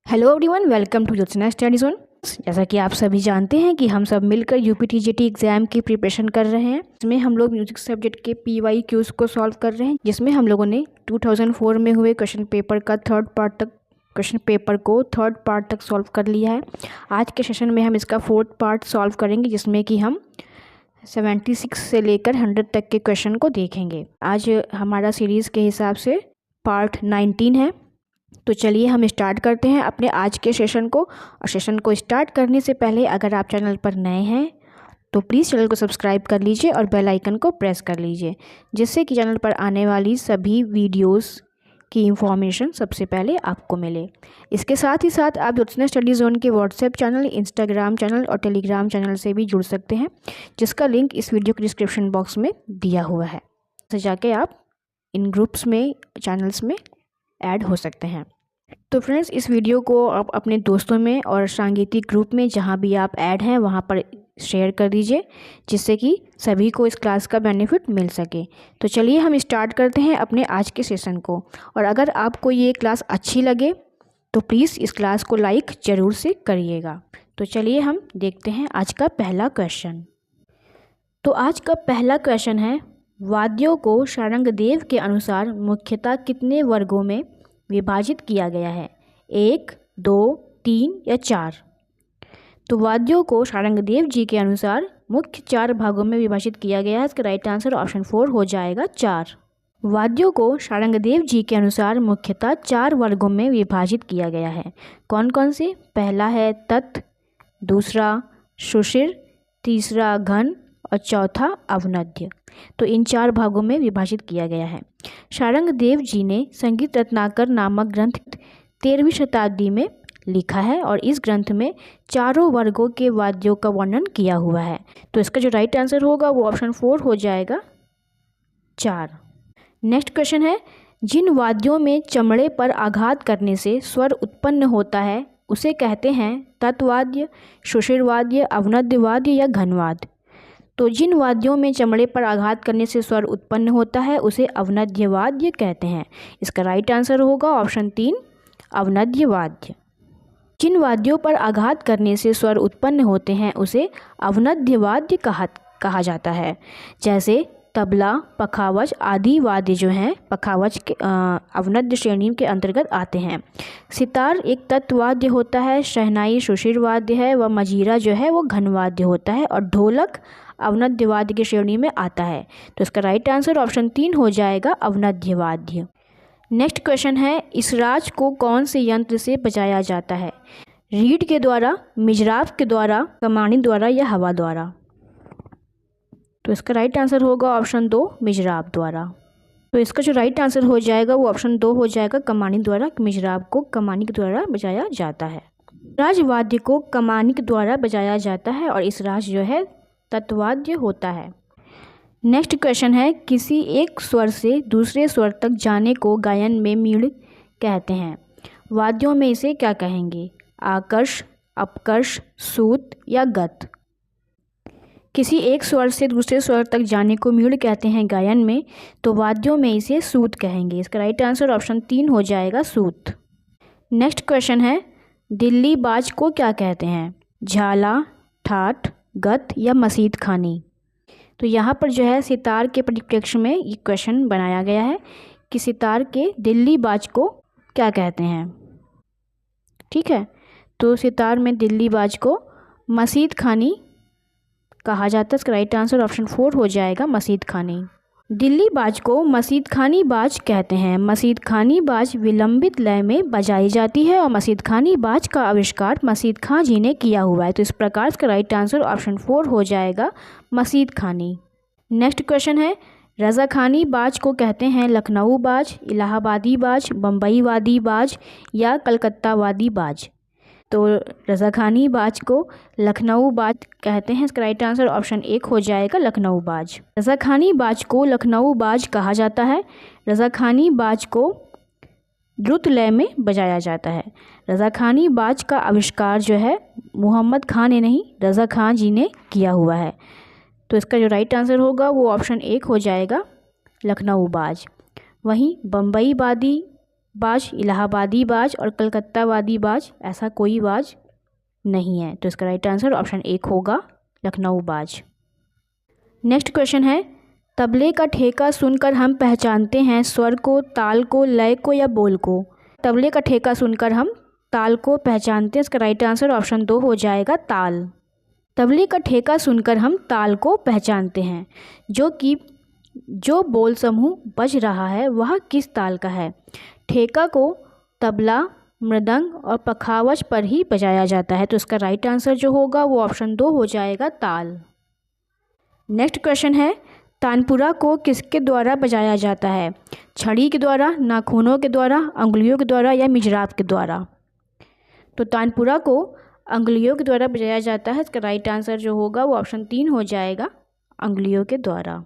Hello everyone, welcome to Jyotsna study zone. जैसा कि आप सभी जानते हैं कि हम सब मिलकर यूपीटीजीटी एग्जाम की प्रिपरेशन कर रहे हैं। इसमें हम लोग म्यूजिक सब्जेक्ट के पीवाई क्यूज को सॉल्व कर रहे हैं, जिसमें हम लोगों ने 2004 में हुए क्वेश्चन पेपर का थर्ड पार्ट तक सॉल्व कर लिया है। आज के सेशन में हम इसका फोर्थ पार्ट सॉल्व करेंगे, जिसमें कि हम 76 से लेकर 100 तक के क्वेश्चन को देखेंगे। आज हमारा सीरीज़ के हिसाब से पार्ट 19 है। तो चलिए हम स्टार्ट करते हैं अपने आज के सेशन को। और सेशन को स्टार्ट करने से पहले अगर आप चैनल पर नए हैं तो प्लीज़ चैनल को सब्सक्राइब कर लीजिए और बेल आइकन को प्रेस कर लीजिए, जिससे कि चैनल पर आने वाली सभी वीडियोस की इंफॉर्मेशन सबसे पहले आपको मिले। इसके साथ ही साथ आप ज्योत्सना स्टडी जोन के व्हाट्सएप चैनल, इंस्टाग्राम चैनल और टेलीग्राम चैनल से भी जुड़ सकते हैं, जिसका लिंक इस वीडियो के डिस्क्रिप्शन बॉक्स में दिया हुआ है। तो जाके आप इन ग्रुप्स में, चैनल्स में ऐड हो सकते हैं। तो फ्रेंड्स, इस वीडियो को आप अपने दोस्तों में और सांगीतिक ग्रुप में जहाँ भी आप ऐड हैं वहाँ पर शेयर कर दीजिए, जिससे कि सभी को इस क्लास का बेनिफिट मिल सके। तो चलिए हम स्टार्ट करते हैं अपने आज के सेशन को। और अगर आपको ये क्लास अच्छी लगे तो प्लीज़ इस क्लास को लाइक ज़रूर से करिएगा। तो चलिए हम देखते हैं आज का पहला क्वेश्चन। तो आज का पहला क्वेश्चन है, वाद्यों को शारंगदेव के अनुसार मुख्यतः कितने वर्गों में विभाजित किया गया है? 1, 2, 3 या 4? तो वाद्यों को शारंगदेव जी के अनुसार मुख्य 4 भागों में विभाजित किया गया है। इसका राइट आंसर ऑप्शन 4 हो जाएगा, 4। वाद्यों को शारंगदेव जी के अनुसार मुख्यतः 4 वर्गों में विभाजित किया गया है। कौन कौन से? पहला है तत्, दूसरा सुशिर, तीसरा घन और चौथा अवनद्य। तो इन 4 भागों में विभाजित किया गया है। शारंगदेव जी ने संगीत रत्नाकर नामक ग्रंथ 13वीं शताब्दी में लिखा है और इस ग्रंथ में चारों वर्गों के वाद्यों का वर्णन किया हुआ है। तो इसका जो राइट आंसर होगा वो ऑप्शन 4 हो जाएगा, 4। नेक्स्ट क्वेश्चन है, जिन वाद्यों में चमड़े पर आघात करने से स्वर उत्पन्न होता है उसे कहते हैं तत्वाद्य, सुशिरवाद्य, अवनद्यवाद्य या घनवाद्य। तो जिन वाद्यों में चमड़े पर आघात करने से स्वर उत्पन्न होता है उसे अवनद्यवाद्य कहते हैं। इसका राइट आंसर होगा ऑप्शन 3, अवनद्यवाद्य। जिन वाद्यों पर आघात करने से स्वर उत्पन्न होते हैं उसे अवनद्यवाद्य कहा जाता है। जैसे तबला, पखावज आदि वाद्य जो हैं पखावज के अवनद्य श्रेणी के अंतर्गत आते हैं। सितार एक तत्वाद्य होता है, शहनाई सुशिर वाद्य है व मजीरा जो है वो घनवाद्य होता है और ढोलक अवनद्यवाद्य की श्रेणी में आता है। तो इसका राइट आंसर ऑप्शन 3 हो जाएगा, अवनद्यवाद्य। नेक्स्ट क्वेश्चन है, इसराज को कौन से यंत्र से बजाया जाता है? रीड के द्वारा, मिजराब के द्वारा, कमानी द्वारा या हवा द्वारा? तो इसका राइट आंसर होगा ऑप्शन 2, मिजराब द्वारा। तो इसका जो राइट आंसर हो जाएगा वो ऑप्शन 2 हो जाएगा, कमानी द्वारा। मिजराब को कमानी के द्वारा बजाया जाता है। राजवाद्य को कमानी के द्वारा बजाया जाता है और इसराज जो है तत्वाद्य होता है। नेक्स्ट क्वेश्चन है, किसी एक स्वर से दूसरे स्वर तक जाने को गायन में मीड़ कहते हैं। वाद्यों में इसे क्या कहेंगे? आकर्ष, अपकर्ष, सूत या गत? किसी एक स्वर से दूसरे स्वर तक जाने को मीड़ कहते हैं गायन में, तो वाद्यों में इसे सूत कहेंगे। इसका राइट आंसर ऑप्शन 3 हो जाएगा, सूत। नेक्स्ट क्वेश्चन है, दिल्ली बाज को क्या कहते हैं? झाला, ठाठ, गत या मसीद खानी? तो यहाँ पर जो है सितार के परिप्रेक्ष्य में ये क्वेश्चन बनाया गया है कि सितार के दिल्ली बाज को क्या कहते हैं। ठीक है, तो सितार में दिल्ली बाज को मसीद खानी कहा जाता है। इसका राइट आंसर ऑप्शन 4 हो जाएगा, मसीद खानी। दिल्ली बाज को मसीद खानी बाज कहते हैं। मसीद खानी बाज विलंबित लय में बजाई जाती है और मसीद खानी बाज का आविष्कार मसीद खां जी ने किया हुआ है। तो इस प्रकार इसका राइट आंसर ऑप्शन 4 हो जाएगा, मसीद खानी। नेक्स्ट क्वेश्चन है, रज़ा खानी बाज को कहते हैं लखनऊ बाज, इलाहाबादी बाज, बम्बई वादी बाज या कलकत्ता वादी बाज? तो रज़ा खानी बाज को लखनऊ बाज कहते हैं। इसका राइट आंसर ऑप्शन 1 हो जाएगा, लखनऊ बाज। रज़ा खानी बाज को लखनऊ बाज कहा जाता है। रज़ा खानी बाज को द्रुत लय में बजाया जाता है। रज़ा खानी बाज का आविष्कार जो है मोहम्मद खां ने नहीं, रज़ा खां जी ने किया हुआ है। तो इसका जो राइट आंसर होगा वो ऑप्शन 1 हो जाएगा, लखनऊ बाज। वहीं बम्बई वादी बाज, इलाहाबादी बाज और कलकत्तावादी बाज, ऐसा कोई बाज नहीं है। तो इसका राइट आंसर ऑप्शन 1 होगा, लखनऊ बाज। नेक्स्ट क्वेश्चन है, तबले का ठेका सुनकर हम पहचानते हैं स्वर को, ताल को, लय को या बोल को। तबले का ठेका सुनकर हम ताल को पहचानते हैं। इसका राइट आंसर ऑप्शन 2 हो जाएगा, ताल। तबले का ठेका सुनकर हम ताल को पहचानते हैं, जो बोल समूह बज रहा है वह किस ताल का है। ठेका को तबला, मृदंग और पखावज पर ही बजाया जाता है। तो इसका राइट आंसर जो होगा वो ऑप्शन 2 हो जाएगा, ताल। नेक्स्ट क्वेश्चन है, तानपुरा को किसके द्वारा बजाया जाता है। छड़ी के द्वारा, नाखूनों के द्वारा, अंगुलियों के द्वारा या मिजराब के द्वारा। तो तानपुरा को अंगुलियों के द्वारा बजाया जाता है। इसका राइट आंसर जो होगा वो ऑप्शन 3 हो जाएगा, अंगुलियों के द्वारा।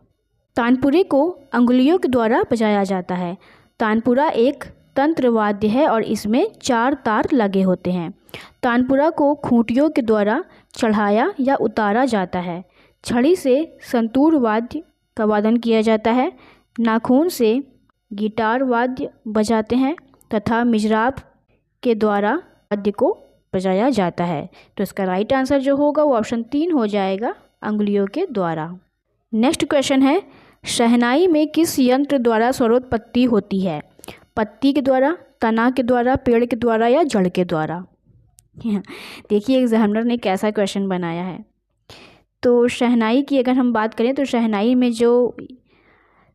तानपुरे को अंगुलियों के द्वारा बजाया जाता है। तानपुरा एक तंत्र वाद्य है और इसमें 4 तार लगे होते हैं। तानपुरा को खूंटियों के द्वारा चढ़ाया या उतारा जाता है। छड़ी से संतूर वाद्य का वादन किया जाता है। नाखून से गिटार वाद्य बजाते हैं तथा मिजराब के द्वारा वाद्य को बजाया जाता है। तो इसका राइट आंसर जो होगा वो ऑप्शन 3 हो जाएगा, अंगुलियों के द्वारा। नेक्स्ट क्वेश्चन है, शहनाई में किस यंत्र द्वारा स्वरोत्पत्ति होती है। पत्ती के द्वारा, तना के द्वारा, पेड़ के द्वारा या जड़ के द्वारा। देखिए एग्जामिनर ने कैसा क्वेश्चन बनाया है। तो शहनाई की अगर हम बात करें तो शहनाई में जो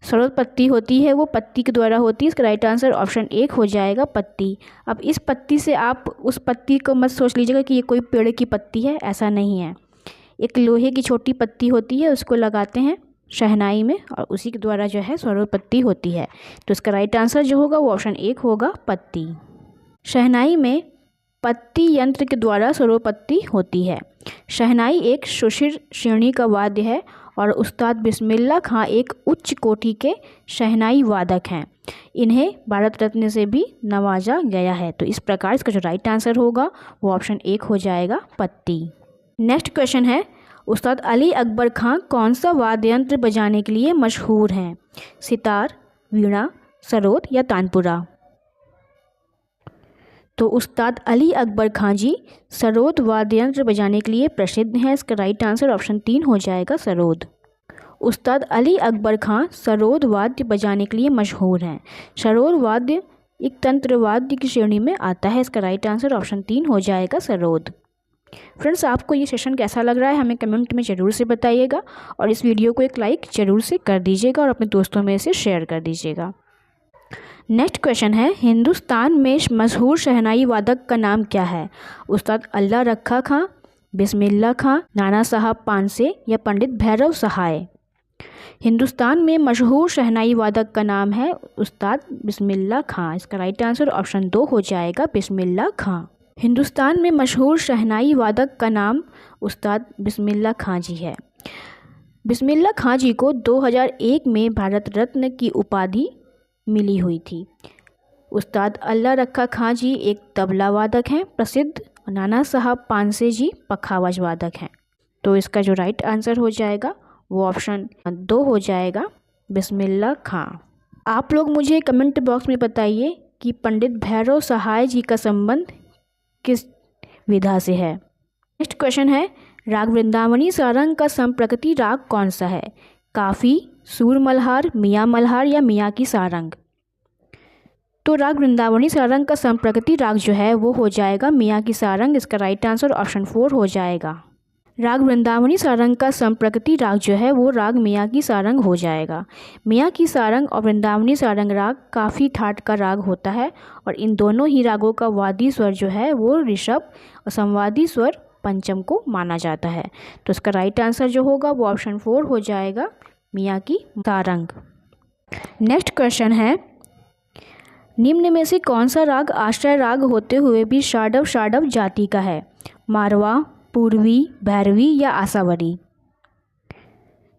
स्वरोत्पत्ति होती है वो पत्ती के द्वारा होती है। इसका राइट आंसर ऑप्शन 1 हो जाएगा, पत्ती। अब इस पत्ती से आप उस पत्ती को मत सोच लीजिएगा कि ये कोई पेड़ की पत्ती है, ऐसा नहीं है। एक लोहे की छोटी पत्ती होती है, उसको लगाते हैं शहनाई में और उसी के द्वारा जो है स्वरोत्पत्ति होती है। तो इसका राइट आंसर जो होगा वो ऑप्शन 1 होगा, पत्ती। शहनाई में पत्ती यंत्र के द्वारा स्वरोत्पत्ति होती है। शहनाई एक सुशिर श्रेणी का वाद्य है और उस्ताद बिस्मिल्लाह खां एक उच्च कोटि के शहनाई वादक हैं। इन्हें भारत रत्न से भी नवाजा गया है। तो इस प्रकार इसका जो राइट आंसर होगा वो ऑप्शन 1 हो जाएगा, पत्ती। नेक्स्ट क्वेश्चन है, उस्ताद अली अकबर खां कौन सा वाद्य यंत्र बजाने के लिए मशहूर हैं। सितार, वीणा, सरोद या तानपुरा। तो उस्ताद अली अकबर खां जी सरोद वाद्य यंत्र बजाने के लिए प्रसिद्ध हैं। इसका राइट आंसर ऑप्शन 3 हो जाएगा, सरोद। उस्ताद अली अकबर खां सरोद वाद्य बजाने के लिए मशहूर हैं। सरोद वाद्य एक तंत्र वाद्य की श्रेणी में आता है। इसका राइट आंसर ऑप्शन 3 हो जाएगा, सरोद। फ्रेंड्स, आपको ये सेशन कैसा लग रहा है हमें कमेंट में ज़रूर से बताइएगा और इस वीडियो को एक लाइक ज़रूर से कर दीजिएगा और अपने दोस्तों में इसे शेयर कर दीजिएगा। नेक्स्ट क्वेश्चन है, हिंदुस्तान में मशहूर शहनाई वादक का नाम क्या है। उस्ताद अल्लाह रखा खां, बिस्मिल्लाह खां, नाना साहब पानसे या पंडित भैरव सहाय। हिंदुस्तान में मशहूर शहनाई वादक का नाम है उस्ताद बिस्मिल्लाह खां। इसका राइट आंसर ऑप्शन 2 हो जाएगा, बिस्मिल्लाह खां। हिंदुस्तान में मशहूर शहनाई वादक का नाम उस्ताद बिस्मिल्लाह खां जी है। बिस्मिल्लाह खां जी को 2001 में भारत रत्न की उपाधि मिली हुई थी। उस्ताद अल्लाह रखा खां जी एक तबला वादक हैं प्रसिद्ध, नाना साहब पानसे जी पखावज वादक हैं। तो इसका जो राइट आंसर हो जाएगा वो ऑप्शन 2 हो जाएगा, बिस्मिल्लाह खां। आप लोग मुझे कमेंट बॉक्स में बताइए कि पंडित भैरव सहाय जी का संबंध किस विधा से है। नेक्स्ट क्वेश्चन है, राग वृंदावनी सारंग का संप्रकृति राग कौन सा है। काफ़ी, सूर मल्हार, मियाँ मल्हार या मियाँ की सारंग। तो राग वृंदावनी सारंग का संप्रकृति राग जो है वो हो जाएगा मियाँ की सारंग। इसका राइट आंसर ऑप्शन 4 हो जाएगा। राग वृंदावनी सारंग का संप्रकृति राग जो है वो राग मियाँ की सारंग हो जाएगा। मियाँ की सारंग और वृंदावनी सारंग राग काफ़ी ठाट का राग होता है और इन दोनों ही रागों का वादी स्वर जो है वो ऋषभ और संवादी स्वर पंचम को माना जाता है। तो इसका राइट आंसर जो होगा वो ऑप्शन 4 हो जाएगा, मियाँ की सारंग। नेक्स्ट क्वेश्चन है, निम्न में से कौन सा राग आश्रय राग होते हुए भी षाडव षाडव जाति का है। मारवा, पूर्वी, भैरवी या आसावरी।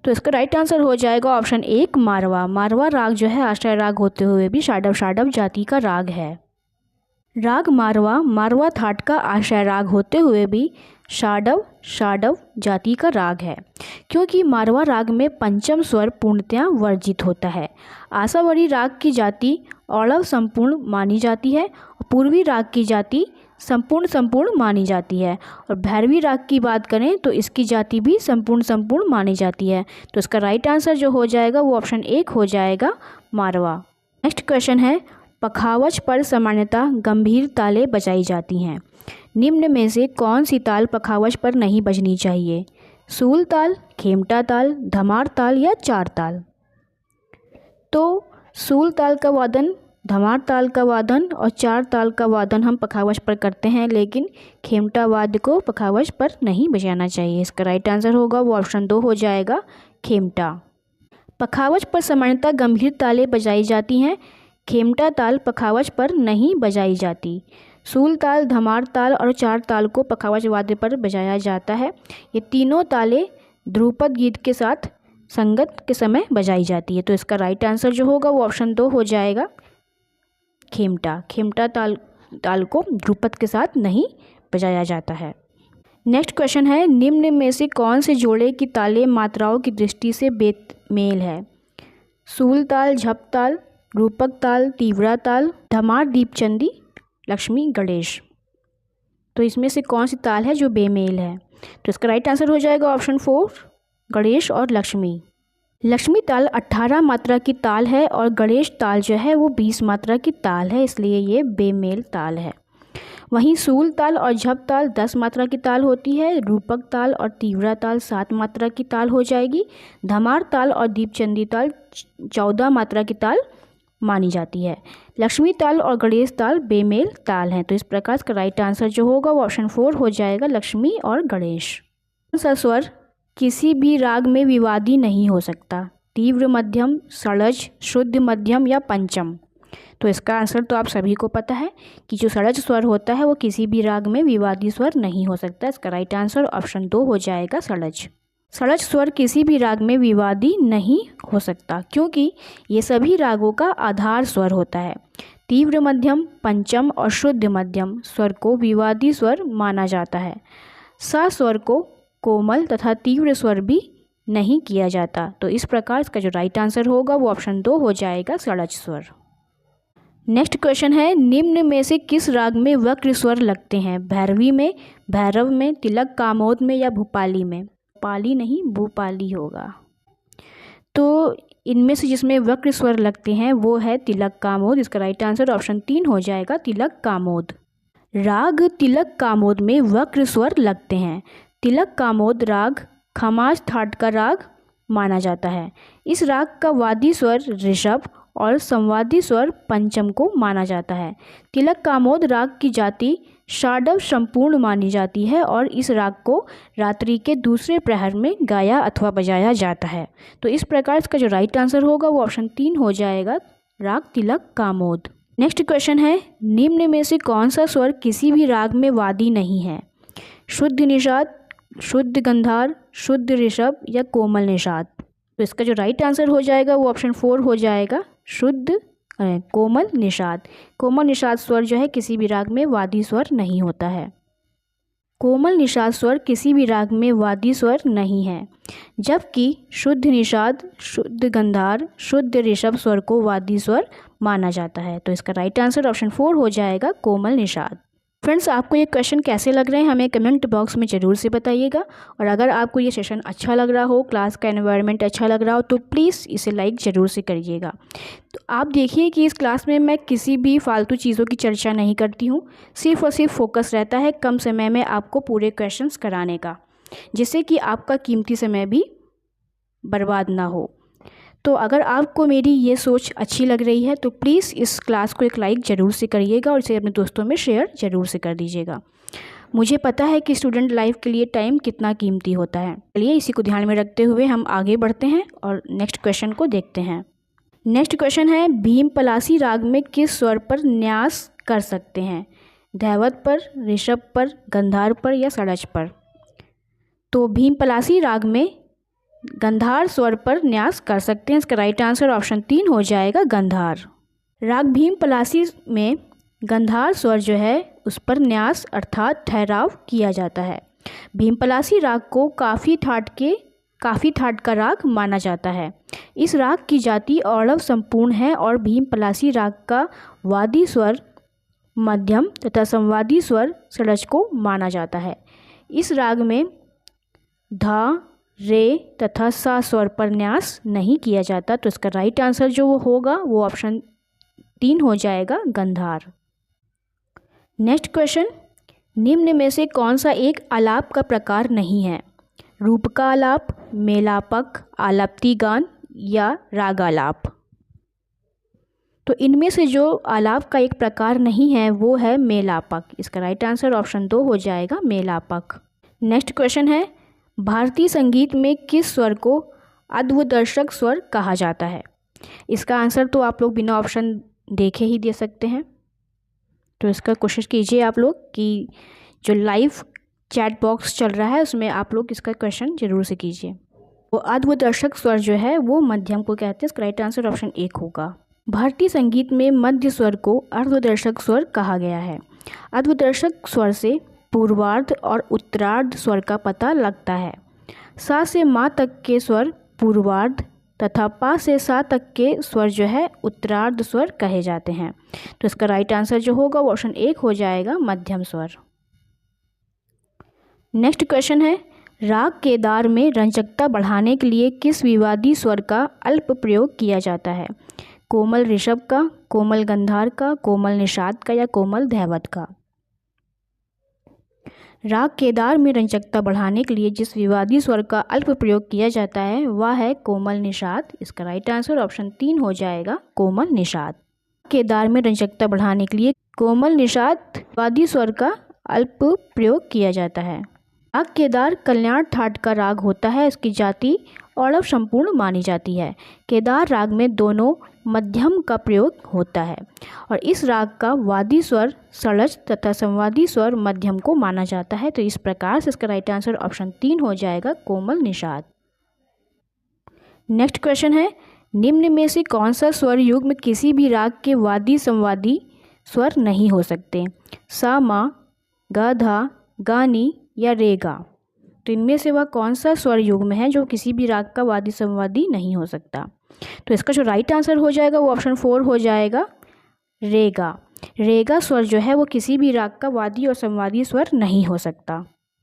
तो इसका राइट आंसर हो जाएगा ऑप्शन 1, मारवा। मारवा राग जो है आश्रय राग होते हुए भी षाडव षाडव जाति का राग है। राग मारवा मारवा थाट का आश्रय राग होते हुए भी षाडव जाति का राग है, क्योंकि मारवा राग में पंचम स्वर पूर्णतया वर्जित होता है। आसावरी राग की जाति औड़व संपूर्ण मानी जाती है और पूर्वी राग की जाति संपूर्ण मानी जाती है। और भैरवी राग की बात करें तो इसकी जाति भी संपूर्ण मानी जाती है। तो इसका राइट आंसर जो हो जाएगा वो ऑप्शन 1 हो जाएगा, मारवा। नेक्स्ट क्वेश्चन है, पखावज पर सामान्यतः गंभीर तालें बजाई जाती हैं। निम्न में से कौन सी ताल पखावज पर नहीं बजनी चाहिए? सूल ताल, खेमटा ताल, धमार ताल या चार ताल? तो सूल ताल का वादन, धमार ताल का वादन और चार ताल का वादन हम पखावज पर करते हैं, लेकिन खेमटा वाद्य को पखावज पर नहीं बजाना चाहिए। इसका राइट आंसर होगा वो ऑप्शन 2 हो जाएगा, खेमटा। पखावज पर सामान्यतः गंभीर तालें बजाई जाती हैं। खेमटा ताल पखावज पर नहीं बजाई जाती। सूल ताल, धमार ताल और चार ताल को पखावज वाद्य पर बजाया जाता है। ये तीनों तालें ध्रुपद गीत के साथ संगत के समय बजाई जाती है। तो इसका राइट आंसर जो होगा वो ऑप्शन 2 हो जाएगा, खेमटा। खेमटा ताल को ध्रुपद के साथ नहीं बजाया जाता है। नेक्स्ट क्वेश्चन है, निम्न में से कौन से जोड़े की तालें मात्राओं की दृष्टि से बेमेल है? सूल ताल, झप ताल, रूपक ताल, तीव्रा ताल, धमार, दीपचंदी, लक्ष्मी, गणेश। तो इसमें से कौन सी ताल है जो बेमेल है? तो इसका राइट आंसर हो जाएगा ऑप्शन 4, गणेश और लक्ष्मी। लक्ष्मी ताल 18 मात्रा की ताल है और गणेश ताल जो है वो 20 मात्रा की ताल है, इसलिए ये बेमेल ताल है। वहीं सूल ताल और झप ताल 10 मात्रा की ताल होती है। रूपक ताल और तीव्रा ताल 7 मात्रा की ताल हो जाएगी। धमार ताल और दीपचंदी ताल 14 मात्रा की ताल मानी जाती है। लक्ष्मी ताल और गणेश ताल बेमेल ताल हैं। तो इस प्रकार का राइट आंसर जो होगा वो ऑप्शन 4 हो जाएगा, लक्ष्मी और गणेश। कौन सा स्वर किसी भी राग में विवादी नहीं हो सकता? तीव्र मध्यम, षड्ज, शुद्ध मध्यम या पंचम? तो इसका आंसर तो आप सभी को पता है कि जो षड्ज स्वर होता है वो किसी भी राग में विवादी स्वर नहीं हो सकता। इसका राइट आंसर ऑप्शन 2 हो जाएगा, षड्ज। षड्ज स्वर किसी भी राग में विवादी नहीं हो सकता, क्योंकि ये सभी रागों का आधार स्वर होता है। तीव्र मध्यम, पंचम और शुद्ध मध्यम स्वर को विवादी स्वर माना जाता है। सा स्वर को कोमल तथा तीव्र स्वर भी नहीं किया जाता। तो इस प्रकार इसका जो राइट आंसर होगा वो ऑप्शन 2 हो जाएगा, षड्ज स्वर। नेक्स्ट क्वेश्चन है, निम्न में से किस राग में वक्र स्वर लगते हैं? भैरवी में, भैरव में, तिलक कामोद में या भूपाली में? पाली नहीं, भूपाली होगा। तो इनमें से जिसमें वक्र स्वर लगते हैं वो है तिलक कामोद। इसका राइट आंसर ऑप्शन 3 हो जाएगा, तिलक कामोद। राग तिलक कामोद में वक्र स्वर लगते हैं। तिलक कामोद राग खमाज थाट का राग माना जाता है। इस राग का वादी स्वर ऋषभ और संवादी स्वर पंचम को माना जाता है। तिलक कामोद राग की जाति षाडव संपूर्ण मानी जाती है और इस राग को रात्रि के दूसरे प्रहर में गाया अथवा बजाया जाता है। तो इस प्रकार इसका जो राइट आंसर होगा वो ऑप्शन 3 हो जाएगा, राग तिलक कामोद। नेक्स्ट क्वेश्चन है, निम्न में से कौन सा स्वर किसी भी राग में वादी नहीं है? शुद्ध निषाद, शुद्ध गंधार, शुद्ध ऋषभ या कोमल निषाद? तो इसका जो राइट आंसर हो जाएगा वो ऑप्शन 4 हो जाएगा, शुद्ध कोमल निषाद। कोमल निषाद स्वर जो है किसी भी राग में वादी स्वर नहीं होता है। कोमल निषाद स्वर किसी भी राग में वादी स्वर नहीं है, जबकि शुद्ध निषाद, शुद्ध गंधार, शुद्ध ऋषभ स्वर को वादी स्वर माना जाता है। तो इसका राइट आंसर ऑप्शन 4 हो जाएगा, कोमल निषाद। फ्रेंड्स, आपको ये क्वेश्चन कैसे लग रहे हैं हमें कमेंट बॉक्स में ज़रूर से बताइएगा। और अगर आपको ये सेशन अच्छा लग रहा हो, क्लास का एनवायरनमेंट अच्छा लग रहा हो, तो प्लीज़ इसे लाइक ज़रूर से करिएगा। तो आप देखिए कि इस क्लास में मैं किसी भी फालतू चीज़ों की चर्चा नहीं करती हूँ, सिर्फ और सिर्फ फोकस रहता है कम समय में आपको पूरे क्वेश्चंस कराने का, जिससे कि आपका कीमती समय भी बर्बाद ना हो। तो अगर आपको मेरी ये सोच अच्छी लग रही है तो प्लीज़ इस क्लास को एक लाइक ज़रूर से करिएगा और इसे अपने दोस्तों में शेयर ज़रूर से कर दीजिएगा। मुझे पता है कि स्टूडेंट लाइफ के लिए टाइम कितना कीमती होता है। चलिए इसी को ध्यान में रखते हुए हम आगे बढ़ते हैं और नेक्स्ट क्वेश्चन को देखते हैं। नेक्स्ट क्वेश्चन है, भीम पलासी राग में किस स्वर पर न्यास कर सकते हैं? धैवत पर, ऋषभ पर, गंधार पर या षड्ज पर? तो भीम पलासी राग में गंधार स्वर पर न्यास कर सकते हैं। इसका राइट आंसर ऑप्शन 3 हो जाएगा, गंधार। राग भीम पलासी में गंधार स्वर जो है उस पर न्यास अर्थात ठहराव किया जाता है। भीमपलासी राग को काफ़ी ठाट का राग माना जाता है। इस राग की जाति औरव संपूर्ण है और भीमपलासी राग का वादी स्वर मध्यम तथा संवादी स्वर षड्ज को माना जाता है। इस राग में धा, रे तथा सा स्वर पर न्यास नहीं किया जाता, तो इसका राइट आंसर जो होगा वो ऑप्शन 3 हो जाएगा, गंधार। नेक्स्ट क्वेश्चन, निम्न में से कौन सा एक आलाप का प्रकार नहीं है? रूप का आलाप, मेलापक, आलाप्ती गान या रागालाप। तो इनमें से जो आलाप का एक प्रकार नहीं है वो है मेलापक। इसका राइट आंसर ऑप्शन 2 हो जाएगा, मेलापक। नेक्स्ट क्वेश्चन है, भारतीय संगीत में किस स्वर को अद्वदर्शक स्वर कहा जाता है? इसका आंसर तो आप लोग बिना ऑप्शन देखे ही दे सकते हैं, तो इसका कोशिश कीजिए आप लोग कि जो लाइव चैट बॉक्स चल रहा है उसमें आप लोग इसका क्वेश्चन जरूर से कीजिए। वो अद्वदर्शक स्वर जो है वो मध्यम को कहते हैं। इसका राइट आंसर ऑप्शन 1 होगा। भारतीय संगीत में मध्य स्वर को अर्धदर्शक स्वर कहा गया है। अर्धदर्शक स्वर से पूर्वार्ध और उत्तरार्ध स्वर का पता लगता है। सा से मा तक के स्वर पूर्वार्ध तथा पा से सा तक के स्वर जो है उत्तरार्ध स्वर कहे जाते हैं। तो इसका राइट आंसर जो होगा वो ऑप्शन 1 हो जाएगा, मध्यम स्वर। नेक्स्ट क्वेश्चन है, राग केदार में रंजकता बढ़ाने के लिए किस विवादी स्वर का अल्प प्रयोग किया जाता है? कोमल ऋषभ का, कोमल गंधार का, कोमल निषाद का या कोमल धैवत का? राग केदार में रंजकता बढ़ाने के लिए जिस विवादी स्वर का अल्प प्रयोग किया जाता है वह है कोमल निषाद। इसका राइट आंसर ऑप्शन 3 हो जाएगा, कोमल निषाद। केदार में रंजकता बढ़ाने के लिए कोमल निषाद विवादी स्वर का अल्प प्रयोग किया जाता है। राग केदार कल्याण ठाट का राग होता है। इसकी जाति औरव संपूर्ण मानी जाती है। केदार राग में दोनों मध्यम का प्रयोग होता है और इस राग का वादी स्वर षड्ज तथा संवादी स्वर मध्यम को माना जाता है। तो इस प्रकार से इसका राइट आंसर ऑप्शन 3 हो जाएगा, कोमल निषाद। नेक्स्ट क्वेश्चन है, निम्न में से कौन सा स्वर युग्म किसी भी राग के वादी संवादी स्वर नहीं हो सकते? सा, मा, गा, धा, गानी या रेगा। तो इनमें से वह कौन सा स्वर युग्म है जो किसी भी राग का वादी संवादी नहीं हो सकता? तो इसका जो राइट आंसर हो जाएगा वो ऑप्शन 4 हो जाएगा, रेगा। रेगा स्वर जो है वो किसी भी राग का वादी और संवादी स्वर नहीं हो सकता।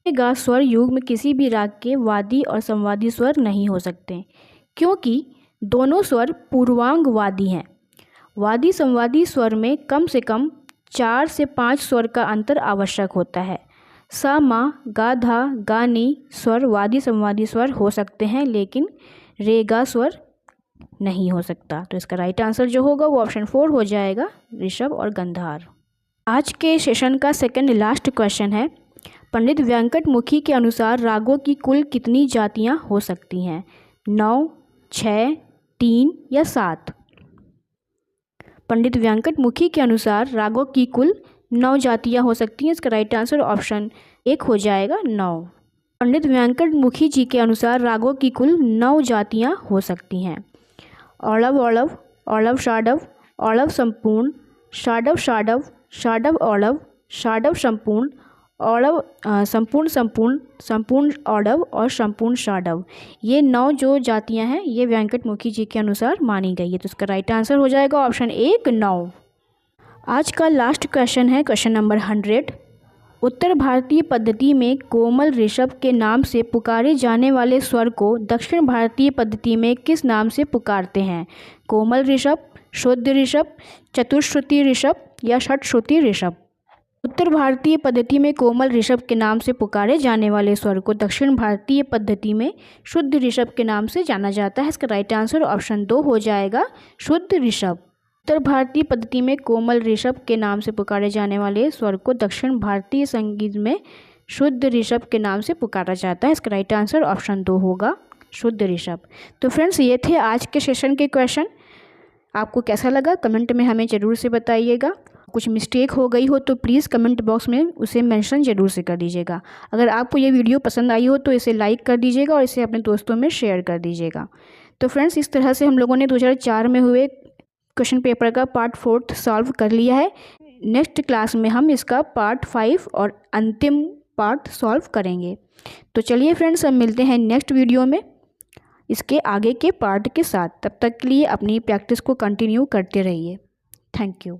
रेगा स्वर युग्म किसी भी राग के वादी और संवादी स्वर नहीं हो सकते क्योंकि दोनों स्वर पूर्वांग वादी हैं। वादी संवादी स्वर में कम से कम 4 से 5 स्वर का अंतर आवश्यक होता है। सा, मा, गा, धा, गा, नी स्वर वादी संवादी स्वर हो सकते हैं लेकिन रेगा स्वर नहीं हो सकता। तो इसका राइट आंसर जो होगा वो ऑप्शन 4 हो जाएगा, ऋषभ और गंधार। आज के सेशन का सेकंड लास्ट क्वेश्चन है, पंडित वेंकट मुखी के अनुसार रागों की कुल कितनी जातियां हो सकती हैं? 9, 6, 3 या 7? पंडित वेंकट मुखी के अनुसार रागों की कुल 9 जातियां हो सकती हैं। इसका राइट आंसर ऑप्शन 1 हो जाएगा, 9। पंडित वेंकट मुखी जी के अनुसार रागों की कुल 9 जातियां हो सकती हैं। औड़व औड़व, औड़व शाडव, औड़व संपूर्ण, शाडव शाडव, शाडव औड़व, शाडव संपूर्ण, औड़व संपूर्ण संपूर्ण, संपूर्ण औड़व और संपूर्ण शाडव। ये 9 जो जातियां हैं ये वेंकट मुखी जी के अनुसार मानी गई है। तो इसका राइट आंसर हो जाएगा ऑप्शन 1, 9। आज का लास्ट क्वेश्चन है क्वेश्चन नंबर 100। उत्तर भारतीय पद्धति में कोमल ऋषभ के नाम से पुकारे जाने वाले स्वर को दक्षिण भारतीय पद्धति में किस नाम से पुकारते हैं? कोमल ऋषभ, शुद्ध ऋषभ, चतुश्रुति ऋषभ या षट्श्रुति ऋषभ? उत्तर भारतीय पद्धति में कोमल ऋषभ के नाम से पुकारे जाने वाले स्वर को दक्षिण भारतीय पद्धति में शुद्ध ऋषभ के नाम से जाना जाता है। इसका राइट आंसर ऑप्शन 2 हो जाएगा, शुद्ध ऋषभ। उत्तर भारतीय पद्धति में कोमल ऋषभ के नाम से पुकारे जाने वाले स्वर को दक्षिण भारतीय संगीत में शुद्ध ऋषभ के नाम से पुकारा जाता है। इसका राइट आंसर ऑप्शन 2 होगा, शुद्ध ऋषभ। तो फ्रेंड्स ये थे आज के सेशन के क्वेश्चन। आपको कैसा लगा कमेंट में हमें ज़रूर से बताइएगा। कुछ मिस्टेक हो गई हो तो प्लीज़ कमेंट बॉक्स में उसे मेंशन ज़रूर से कर दीजिएगा। अगर आपको ये वीडियो पसंद आई हो तो इसे लाइक कर दीजिएगा और इसे अपने दोस्तों में शेयर कर दीजिएगा। तो फ्रेंड्स इस तरह से हम लोगों ने 2004 में हुए क्वेश्चन पेपर का पार्ट 4 सॉल्व कर लिया है। नेक्स्ट क्लास में हम इसका पार्ट 5 और अंतिम पार्ट सॉल्व करेंगे। तो चलिए फ्रेंड्स, हम मिलते हैं नेक्स्ट वीडियो में इसके आगे के पार्ट के साथ। तब तक के लिए अपनी प्रैक्टिस को कंटिन्यू करते रहिए। Thank you.